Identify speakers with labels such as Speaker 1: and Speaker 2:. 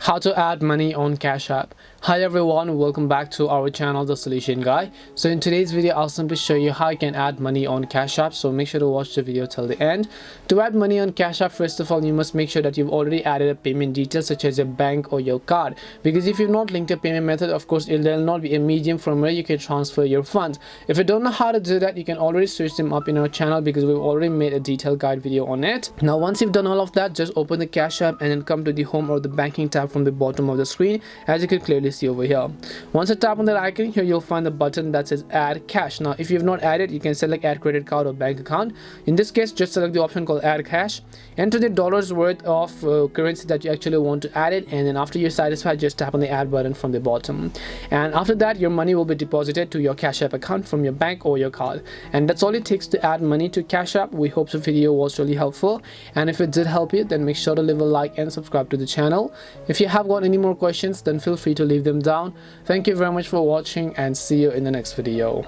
Speaker 1: How to add money on Cash App. Hi everyone, welcome back to our channel, The Solution Guy. So in today's video, I'll simply show you how you can add money on Cash App. So make sure to watch the video till the end. To add money on Cash App, first of all, you must make sure that you've already added a payment detail such as your bank or your card. Because if you've not linked a payment method, of course, there'll not be a medium from where you can transfer your funds. If you don't know how to do that, you can already search them up in our channel because we've already made a detailed guide video on it. Now, once you've done all of that, just open the Cash App and then come to the home or the banking tab from the bottom of the screen, as you can clearly see over here. Once you tap on that icon, here you'll find the button that says add cash. Now if you've not added, you can select add credit card or bank account. In this case, just select the option called add cash, enter the dollars worth of currency that you actually want to add it, and then after you're satisfied, just tap on the add button from the bottom, and after that your money will be deposited to your Cash App account from your bank or your card. And that's all it takes to add money to Cash App. We hope the video was really helpful, and if it did help you, then make sure to leave a like and subscribe to the channel. If you have got any more questions, then feel free to leave them down. Thank you very much for watching, and see you in the next video.